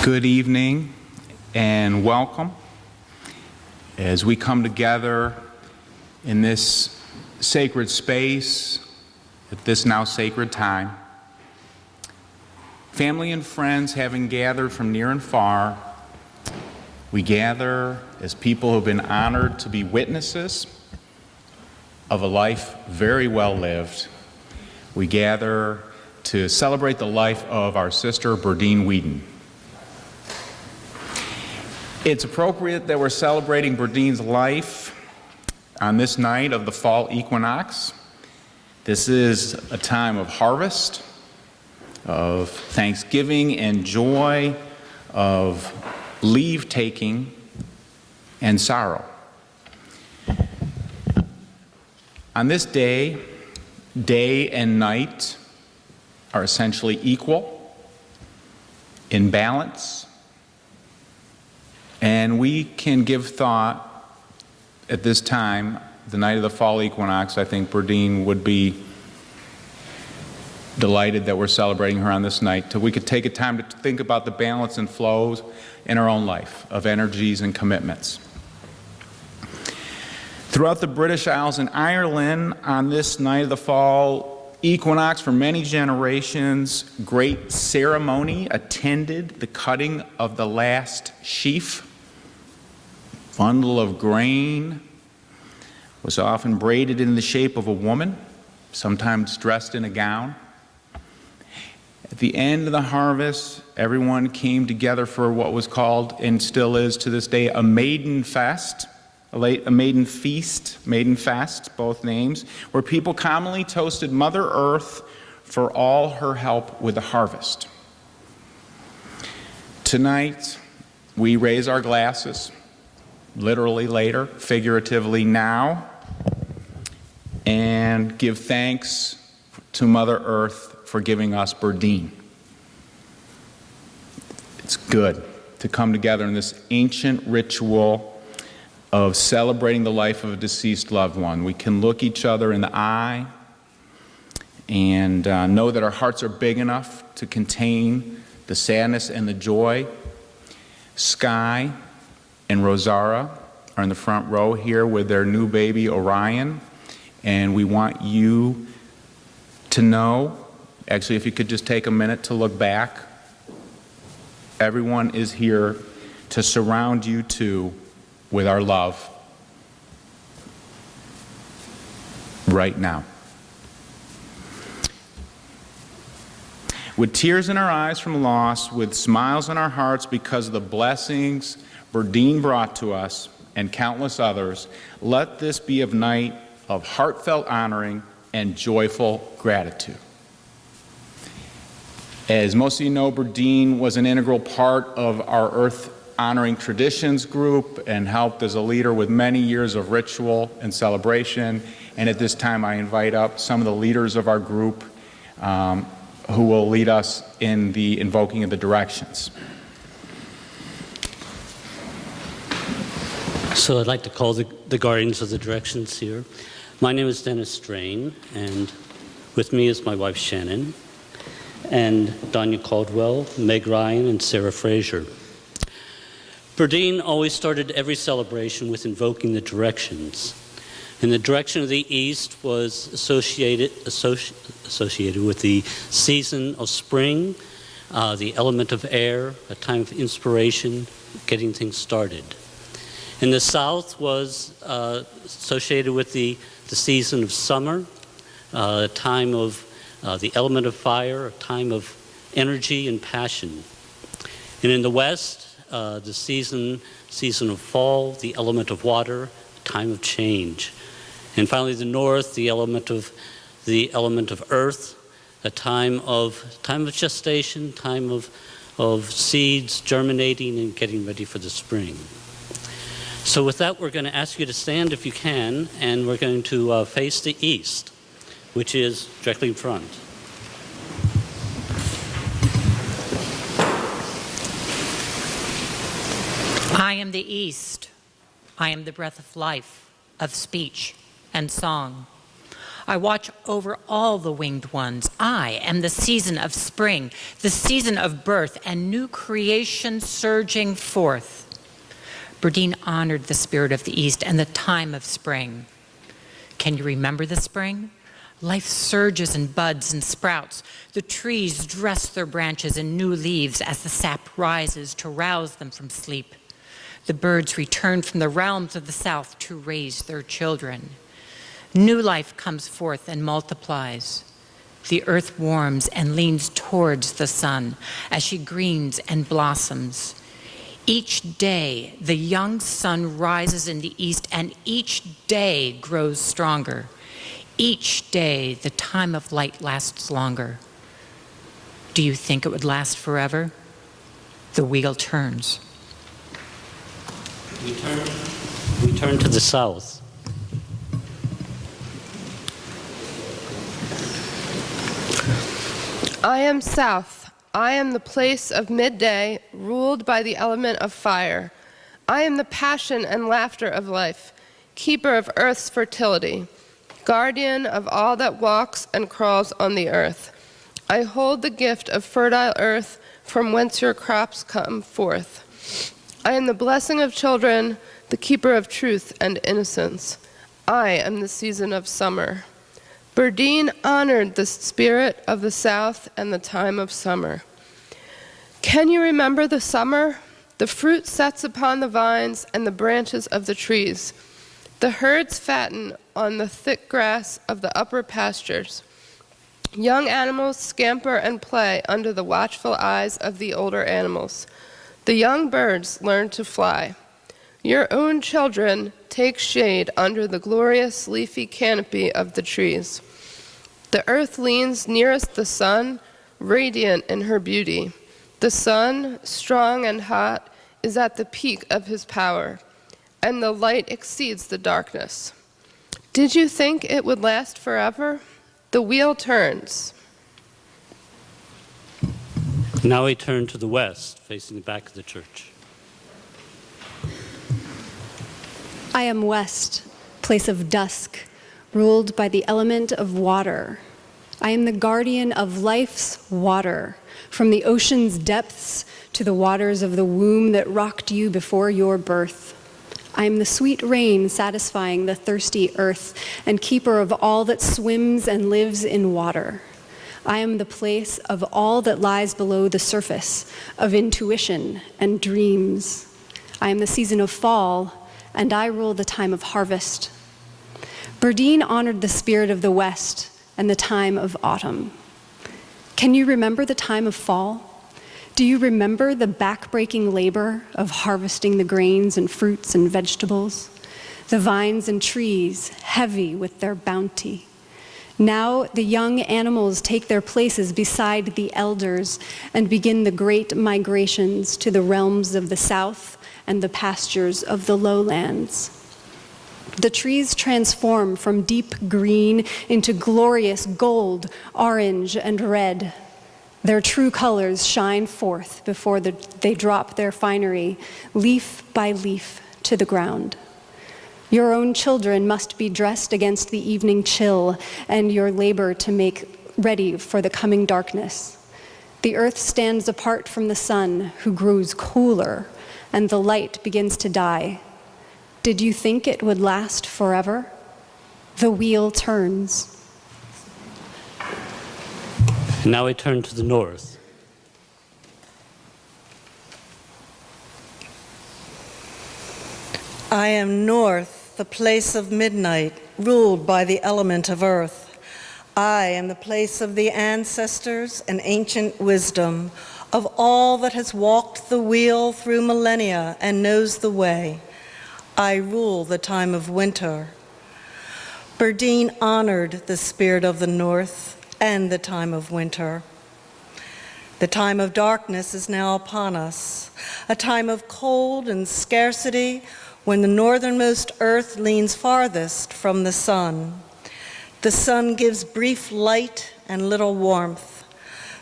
Good evening and welcome as we come together in this sacred space at this now sacred time. Family and friends having gathered from near and far, we gather as people who have been honored to be witnesses of a life very well lived. We gather to celebrate the life of our sister Berdine Whedon. It's appropriate that we're celebrating Berdine's life on this night of the fall equinox. This is a time of harvest, of thanksgiving and joy, of leave-taking and sorrow. On this day, day and night are essentially equal, in balance, and we can give thought at this time, the night of the fall equinox. I think Berdine would be delighted that we're celebrating her on this night. We could take a time to think about the balance and flows in our own life of energies and commitments. Throughout the British Isles and Ireland, on this night of the fall equinox, for many generations, great ceremony attended the cutting of the last sheaf. Bundle of grain was often braided in the shape of a woman, sometimes dressed in a gown. At the end of the harvest, everyone came together for what was called, and still is to this day, a maiden fest, a maiden feast, maiden fast, both names, where people commonly toasted Mother Earth for all her help with the harvest. Tonight, we raise our glasses, literally later, figuratively now, and give thanks to Mother Earth for giving us Berdine. It's good to come together in this ancient ritual of celebrating the life of a deceased loved one. We can look each other in the eye and know that our hearts are big enough to contain the sadness and the joy. Skye and Rosara are in the front row here with their new baby Orion, and we want you to know, actually if you could just take a minute to look back, everyone is here to surround you too with our love right now. With tears in our eyes from loss, with smiles in our hearts because of the blessings Berdine brought to us and countless others, let this be a night of heartfelt honoring and joyful gratitude. As most of you know, Berdine was an integral part of our Earth Honoring Traditions group and helped as a leader with many years of ritual and celebration. And at this time, I invite up some of the leaders of our group who will lead us in the invoking of the directions. So I'd like to call the guardians of the directions here. My name is Dennis Strain, and with me is my wife Shannon, and Danya Caldwell, Meg Ryan, and Sarah Fraser. Berdine always started every celebration with invoking the directions. And the direction of the East was associated with the season of spring, the element of air, a time of inspiration, getting things started. And the South was associated with the season of summer, a time of the element of fire, a time of energy and passion. And in the West, the season of fall, the element of water, a time of change. And finally, the North, the element of earth, a time of gestation, time of seeds germinating and getting ready for the spring. So with that, we're going to ask you to stand if you can, and we're going to face the east, which is directly in front. I am the east. I am the breath of life, of speech and song. I watch over all the winged ones. I am the season of spring, the season of birth, and new creation surging forth. Berdine honored the spirit of the East and the time of spring. Can you remember the spring? Life surges and buds and sprouts. The trees dress their branches in new leaves as the sap rises to rouse them from sleep. The birds return from the realms of the south to raise their children. New life comes forth and multiplies. The earth warms and leans towards the sun as she greens and blossoms. Each day, the young sun rises in the east, and each day grows stronger. Each day, the time of light lasts longer. Do you think it would last forever? The wheel turns. We turn to the south. I am south. I am the place of midday, ruled by the element of fire. I am the passion and laughter of life, keeper of earth's fertility, guardian of all that walks and crawls on the earth. I hold the gift of fertile earth from whence your crops come forth. I am the blessing of children, the keeper of truth and innocence. I am the season of summer. Berdine honored the spirit of the South and the time of summer. Can you remember the summer? The fruit sets upon the vines and the branches of the trees. The herds fatten on the thick grass of the upper pastures. Young animals scamper and play under the watchful eyes of the older animals. The young birds learn to fly. Your own children take shade under the glorious leafy canopy of the trees. The earth leans nearest the sun, radiant in her beauty. The sun, strong and hot, is at the peak of his power, and the light exceeds the darkness. Did you think it would last forever? The wheel turns. Now we turn to the west, facing the back of the church. I am west, place of dusk, ruled by the element of water. I am the guardian of life's water, from the ocean's depths to the waters of the womb that rocked you before your birth. I am the sweet rain satisfying the thirsty earth and keeper of all that swims and lives in water. I am the place of all that lies below the surface, of intuition and dreams. I am the season of fall, and I rule the time of harvest. Berdine honored the spirit of the West and the time of autumn. Can you remember the time of fall? Do you remember the back-breaking labor of harvesting the grains and fruits and vegetables? The vines and trees, heavy with their bounty. Now the young animals take their places beside the elders and begin the great migrations to the realms of the south and the pastures of the lowlands. The trees transform from deep green into glorious gold, orange, and red. Their true colors shine forth before they drop their finery, leaf by leaf, to the ground. Your own children must be dressed against the evening chill and your labor to make ready for the coming darkness. The earth stands apart from the sun, who grows cooler, and the light begins to die. Did you think it would last forever? The wheel turns. Now we turn to the north. I am north, the place of midnight, ruled by the element of earth. I am the place of the ancestors and ancient wisdom, of all that has walked the wheel through millennia and knows the way. I rule the time of winter. Berdine honored the spirit of the north and the time of winter. The time of darkness is now upon us, a time of cold and scarcity when the northernmost earth leans farthest from the sun. The sun gives brief light and little warmth.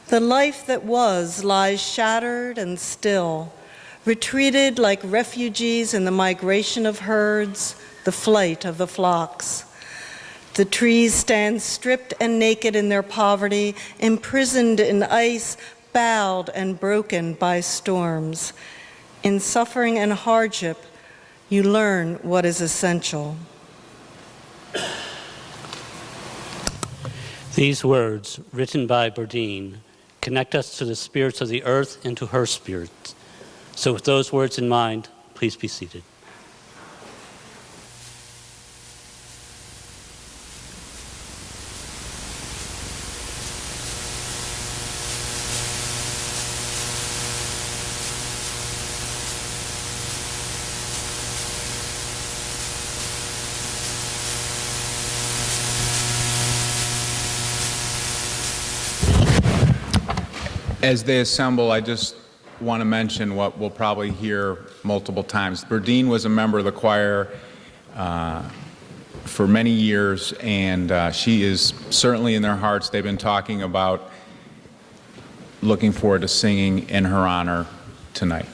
The life that was lies shattered and still, retreated like refugees in the migration of herds, the flight of the flocks. The trees stand stripped and naked in their poverty, imprisoned in ice, bowed and broken by storms. In suffering and hardship, you learn what is essential. These words, written by Berdine, connect us to the spirits of the earth and to her spirit. So with those words in mind, please be seated. As they assemble, I just want to mention what we'll probably hear multiple times. Berdine was a member of the choir for many years, and she is certainly in their hearts. They've been talking about looking forward to singing in her honor tonight.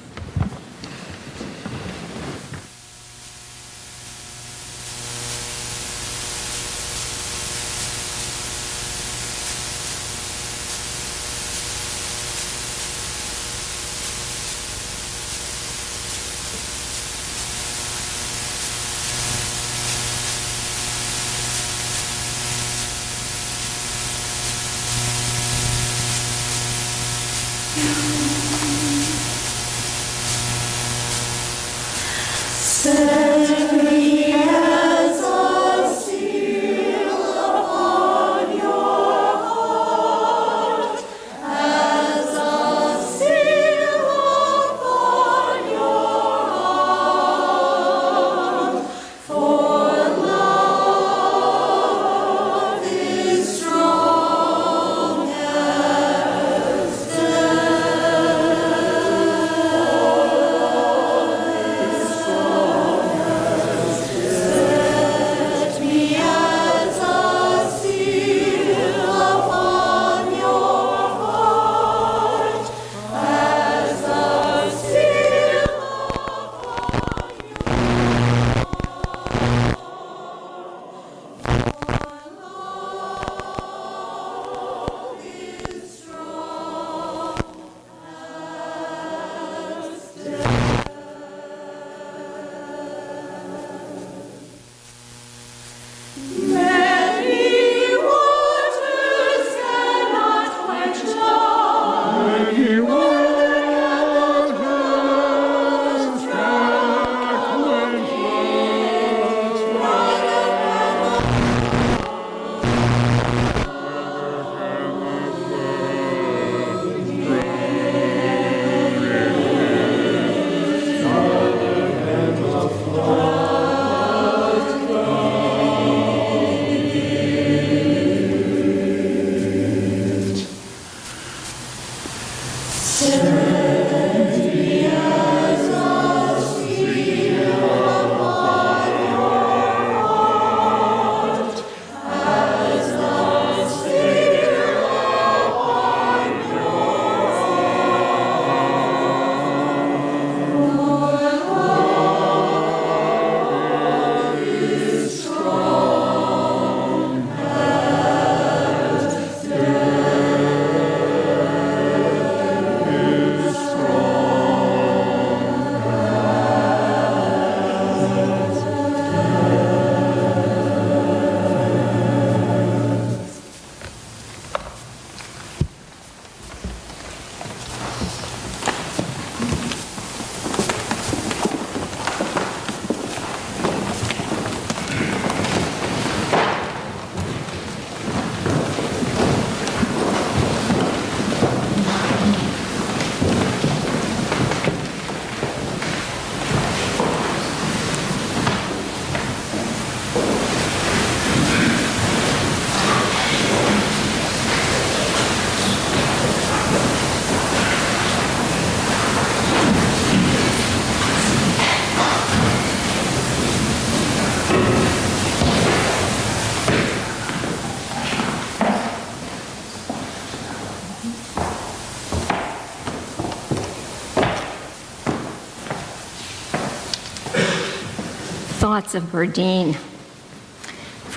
Thoughts of Berdine.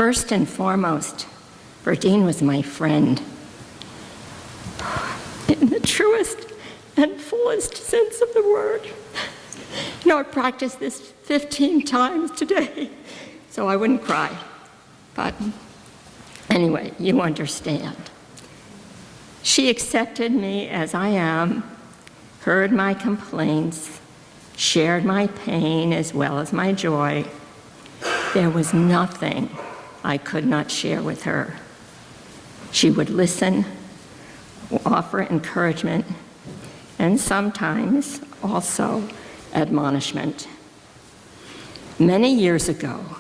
First and foremost, Berdine was my friend. In the truest and fullest sense of the word. I practiced this 15 times today, so I wouldn't cry. But anyway, you understand. She accepted me as I am, heard my complaints, shared my pain as well as my joy. There was nothing I could not share with her. She would listen, offer encouragement, and sometimes also admonishment. Many years ago,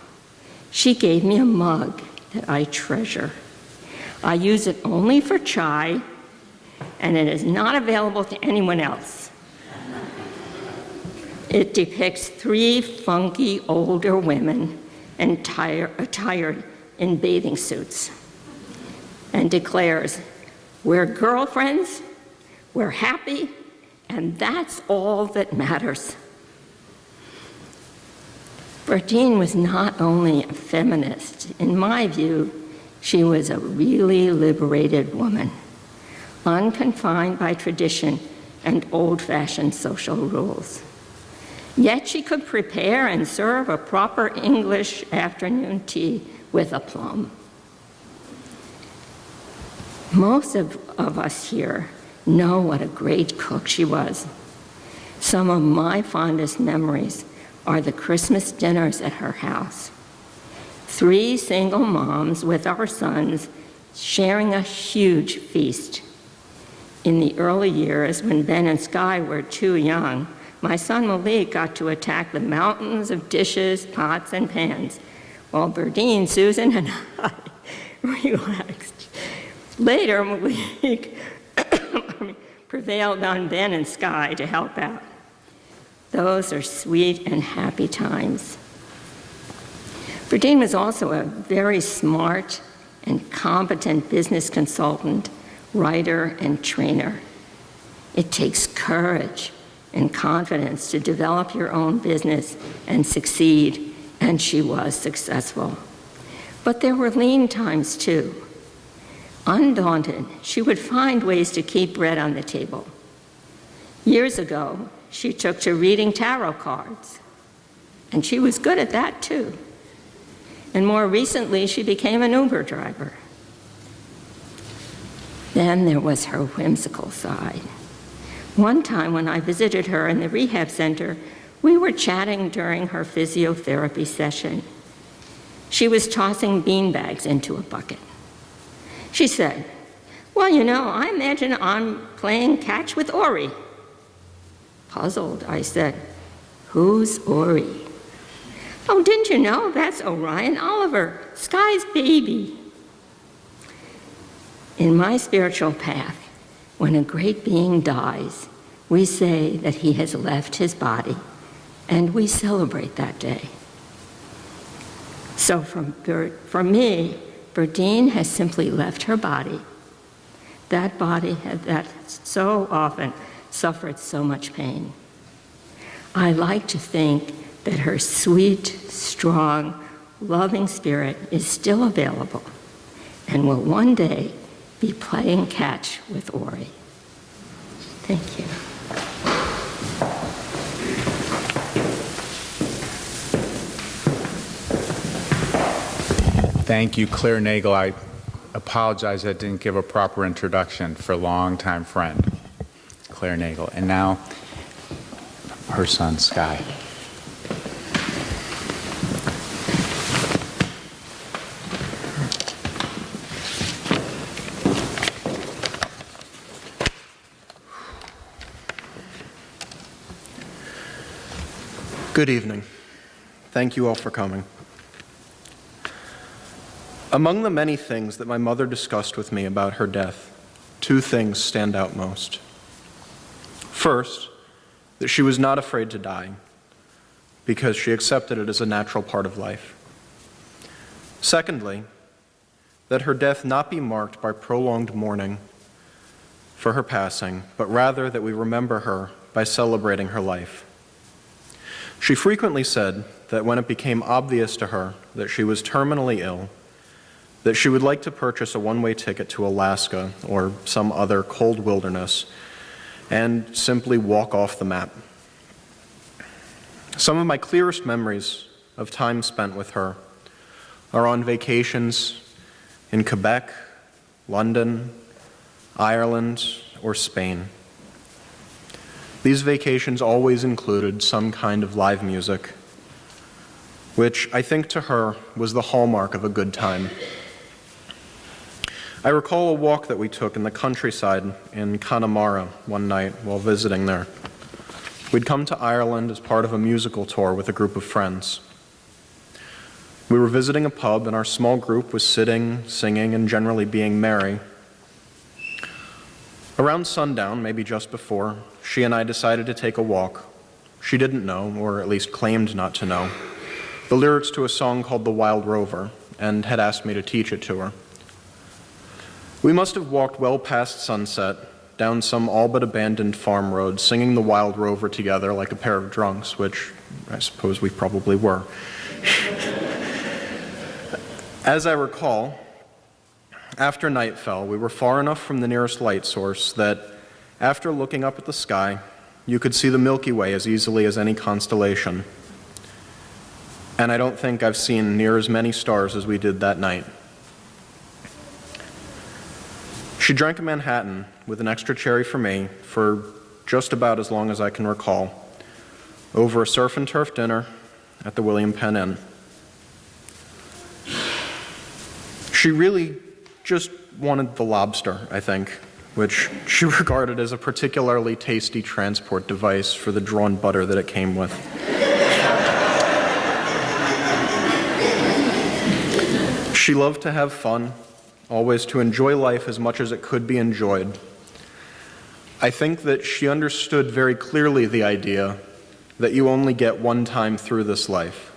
she gave me a mug that I treasure. I use it only for chai, and it is not available to anyone else. It depicts 3 funky older women attired in bathing suits and declares, "We're girlfriends, we're happy, and that's all that matters." Berdine was not only a feminist. In my view, she was a really liberated woman, unconfined by tradition and old-fashioned social rules. Yet she could prepare and serve a proper English afternoon tea with aplomb. Most of us here know what a great cook she was. Some of my fondest memories are the Christmas dinners at her house. 3 single moms with our sons sharing a huge feast. In the early years, when Ben and Skye were too young, my son Malik got to attack the mountains of dishes, pots, and pans, while Berdine, Susan, and I relaxed. Later, Malik prevailed on Ben and Skye to help out. Those are sweet and happy times. Berdine was also a very smart and competent business consultant, writer, and trainer. It takes courage and confidence to develop your own business and succeed, and she was successful. But there were lean times too. Undaunted, she would find ways to keep bread on the table. Years ago, she took to reading tarot cards, and she was good at that too. And more recently, she became an Uber driver. Then there was her whimsical side. One time when I visited her in the rehab center, we were chatting during her physiotherapy session. She was tossing beanbags into a bucket. She said, "Well, I imagine I'm playing catch with Ori." Puzzled, I said, "Who's Ori?" "Oh, didn't you know? That's Orion Oliver, Skye's baby." In my spiritual path, when a great being dies, we say that he has left his body, and we celebrate that day. So for me, Berdine has simply left her body. That body that so often suffered so much pain. I like to think that her sweet, strong, loving spirit is still available and will one day be playing catch with Ori. Thank you. Thank you, Claire Nagel. I apologize I didn't give a proper introduction for longtime friend, Claire Nagel. And now, her son, Skye. Good evening. Thank you all for coming. Among the many things that my mother discussed with me about her death, 2 things stand out most. First, that she was not afraid to die because she accepted it as a natural part of life. Secondly, that her death not be marked by prolonged mourning for her passing, but rather that we remember her by celebrating her life. She frequently said that when it became obvious to her that she was terminally ill, that she would like to purchase a one-way ticket to Alaska or some other cold wilderness and simply walk off the map. Some of my clearest memories of time spent with her are on vacations in Quebec, London, Ireland, or Spain. These vacations always included some kind of live music, which I think to her was the hallmark of a good time. I recall a walk that we took in the countryside in Connemara one night while visiting there. We'd come to Ireland as part of a musical tour with a group of friends. We were visiting a pub, and our small group was sitting, singing, and generally being merry. Around sundown, maybe just before, she and I decided to take a walk. She didn't know, or at least claimed not to know, the lyrics to a song called The Wild Rover, and had asked me to teach it to her. We must have walked well past sunset, down some all but abandoned farm road, singing The Wild Rover together like a pair of drunks, which I suppose we probably were. As I recall, after night fell, we were far enough from the nearest light source that after looking up at the sky, you could see the Milky Way as easily as any constellation. And I don't think I've seen near as many stars as we did that night. She drank a Manhattan with an extra cherry for me for just about as long as I can recall, over a surf and turf dinner at the William Penn Inn. She really just wanted the lobster, I think, which she regarded as a particularly tasty transport device for the drawn butter that it came with. She loved to have fun, always to enjoy life as much as it could be enjoyed. I think that she understood very clearly the idea that you only get one time through this life.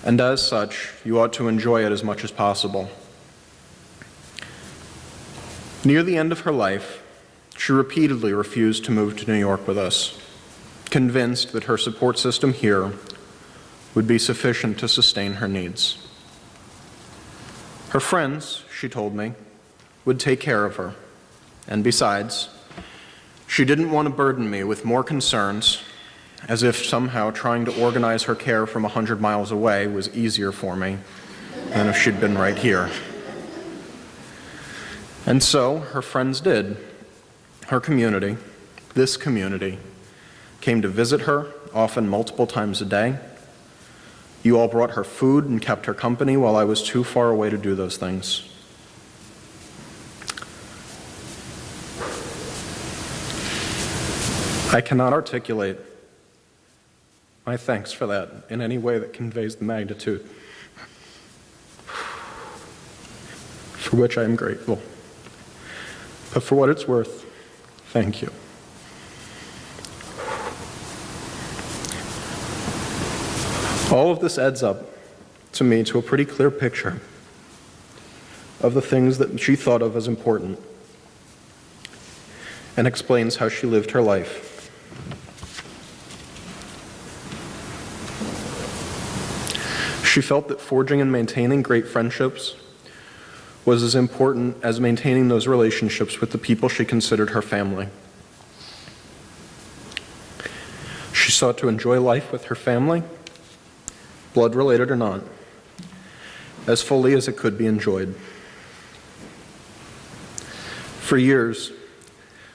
And as such, you ought to enjoy it as much as possible. Near the end of her life, she repeatedly refused to move to New York with us, convinced that her support system here would be sufficient to sustain her needs. Her friends, she told me, would take care of her, and besides, she didn't want to burden me with more concerns, as if somehow trying to organize her care from 100 miles away was easier for me than if she'd been right here. And so her friends did. Her community, this community, came to visit her, often multiple times a day. You all brought her food and kept her company while I was too far away to do those things. I cannot articulate my thanks for that in any way that conveys the magnitude, for which I am grateful. But for what it's worth, thank you. All of this adds up, to me, to a pretty clear picture of the things that she thought of as important, and explains how she lived her life. She felt that forging and maintaining great friendships was as important as maintaining those relationships with the people she considered her family. She sought to enjoy life with her family, blood-related or not, as fully as it could be enjoyed. For years,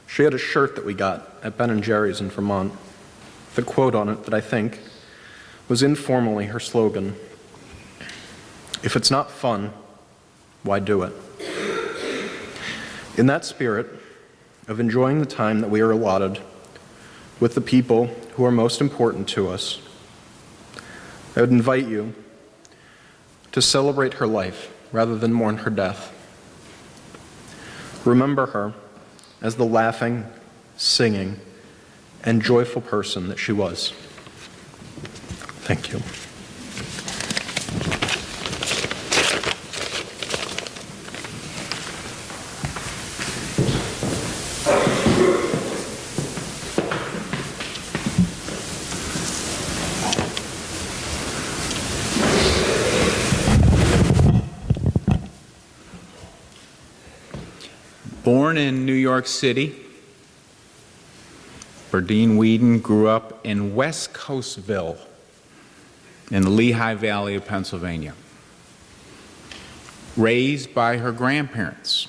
she had a shirt that we got at Ben & Jerry's in Vermont, with a quote on it that I think was informally her slogan: "If it's not fun, why do it?" In that spirit of enjoying the time that we are allotted with the people who are most important to us, I would invite you to celebrate her life rather than mourn her death. Remember her as the laughing, singing, and joyful person that she was. Thank you. Born in New York City, Berdine Whedon grew up in West Coastville in the Lehigh Valley of Pennsylvania. Raised by her grandparents,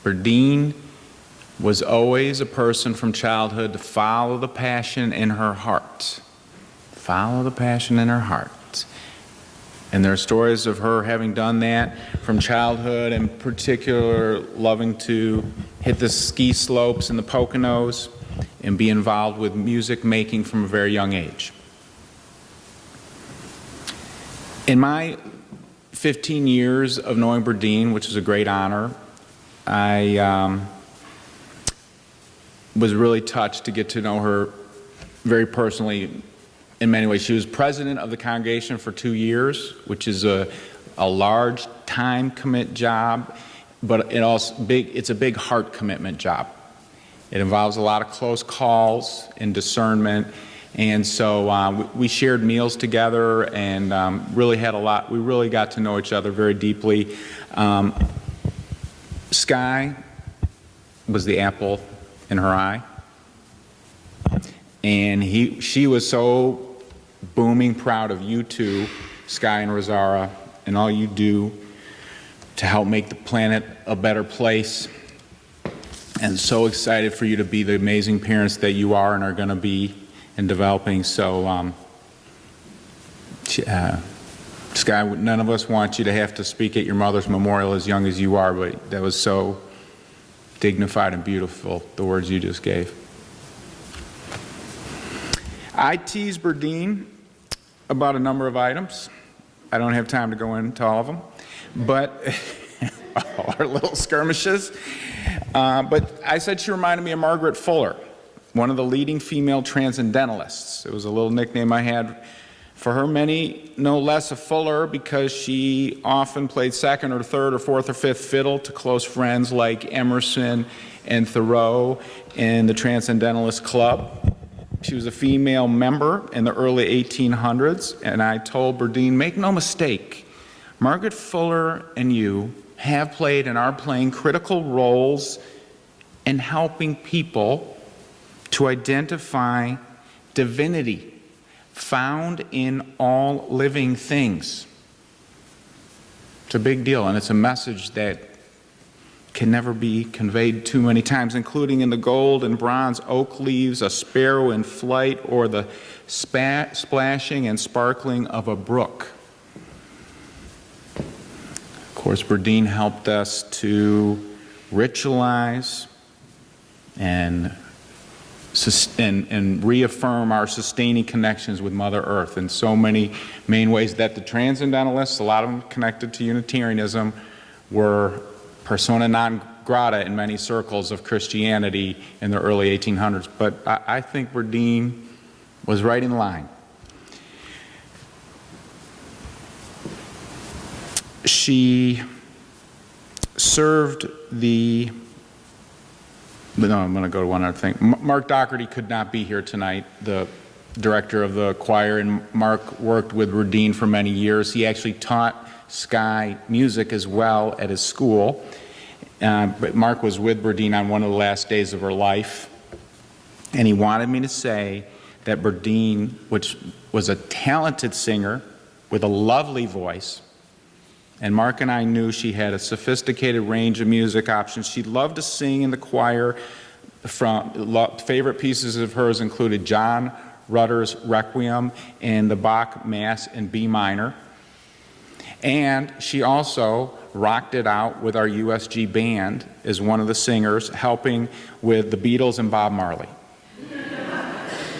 Berdine was always a person from childhood to follow the passion in her heart. Follow the passion in her heart. And there are stories of her having done that from childhood, in particular loving to hit the ski slopes in the Poconos and be involved with music making from a very young age. In my 15 years of knowing Berdine, which is a great honor, I was really touched to get to know her very personally in many ways. She was president of the congregation for 2 years, which is a large time commit job, but it's a big heart commitment job. It involves a lot of close calls and discernment, and so we shared meals together and really had a lot. We really got to know each other very deeply. Skye was the apple in her eye, and she was so booming proud of you two, Skye and Rosara, and all you do to help make the planet a better place, and so excited for you to be the amazing parents that you are and are going to be in developing. So Skye, none of us want you to have to speak at your mother's memorial as young as you are, but that was so dignified and beautiful, the words you just gave. I tease Berdine about a number of items. I don't have time to go into all of them, but all our little skirmishes. But I said she reminded me of Margaret Fuller, one of the leading female transcendentalists. It was a little nickname I had for her. Many no less a Fuller because she often played second or third or fourth or fifth fiddle to close friends like Emerson and Thoreau in the Transcendentalist Club. She was a female member in the early 1800s, and I told Berdine, make no mistake, Margaret Fuller and you have played and are playing critical roles in helping people to identify divinity found in all living things. It's a big deal, and it's a message that can never be conveyed too many times, including in the gold and bronze oak leaves, a sparrow in flight, or the splashing and sparkling of a brook. Of course, Berdine helped us to ritualize and reaffirm our sustaining connections with Mother Earth in so many main ways that the Transcendentalists, a lot of them connected to Unitarianism, were persona non grata in many circles of Christianity in the early 1800s. But I think Berdine was right in line. She served the... No, I'm going to go to one other thing. Mark Doherty could not be here tonight, the director of the choir, and Mark worked with Berdine for many years. He actually taught Skye music as well at his school. But Mark was with Berdine on one of the last days of her life, and he wanted me to say that Berdine, which was a talented singer with a lovely voice, and Mark and I knew she had a sophisticated range of music options. She loved to sing in the choir. Favorite pieces of hers included John Rutter's Requiem and the Bach Mass in B minor. And she also rocked it out with our USG band as one of the singers, helping with the Beatles and Bob Marley.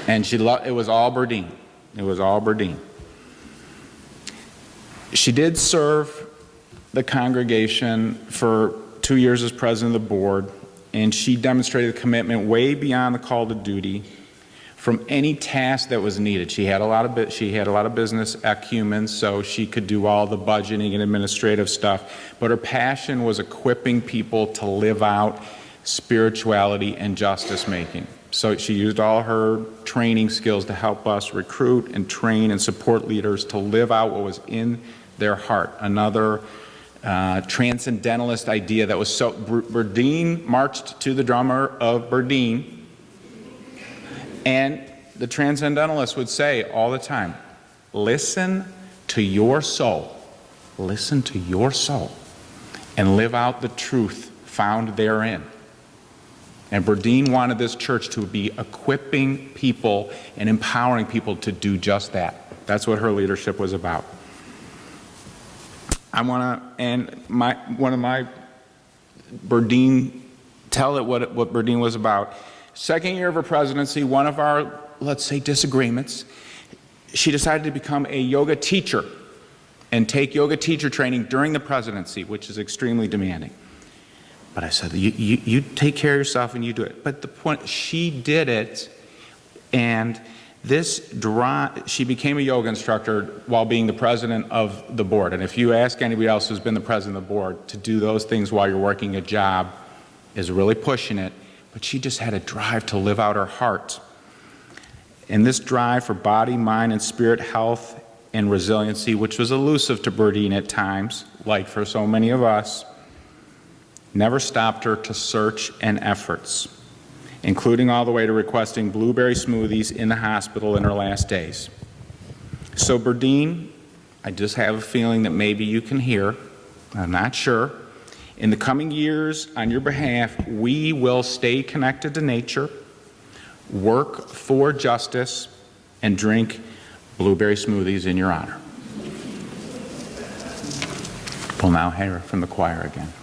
And it was all Berdine. It was all Berdine. She did serve the congregation for 2 years as president of the board, and she demonstrated a commitment way beyond the call to duty from any task that was needed. She had a lot of business acumen, so she could do all the budgeting and administrative stuff, but her passion was equipping people to live out spirituality and justice making. So she used all her training skills to help us recruit and train and support leaders to live out what was in their heart. Another transcendentalist idea that was so. Berdine marched to the drummer of Berdine, and the transcendentalists would say all the time, listen to your soul, listen to your soul, and live out the truth found therein. And Berdine wanted this church to be equipping people and empowering people to do just that. That's what her leadership was about. I want to, and one of my Berdine, tell it what Berdine was about. Second year of her presidency, one of our, let's say, disagreements, she decided to become a yoga teacher and take yoga teacher training during the presidency, which is extremely demanding. But I said, you take care of yourself and you do it. But the point, she did it, and she became a yoga instructor while being the president of the board. And if you ask anybody else who's been the president of the board, to do those things while you're working a job is really pushing it. But she just had a drive to live out her heart. And this drive for body, mind, and spirit health and resiliency, which was elusive to Berdine at times, like for so many of us, never stopped her to search and efforts, including all the way to requesting blueberry smoothies in the hospital in her last days. So Berdine, I just have a feeling that maybe you can hear, I'm not sure, in the coming years, on your behalf, we will stay connected to nature, work for justice, and drink blueberry smoothies in your honor. We'll now hear from the choir again.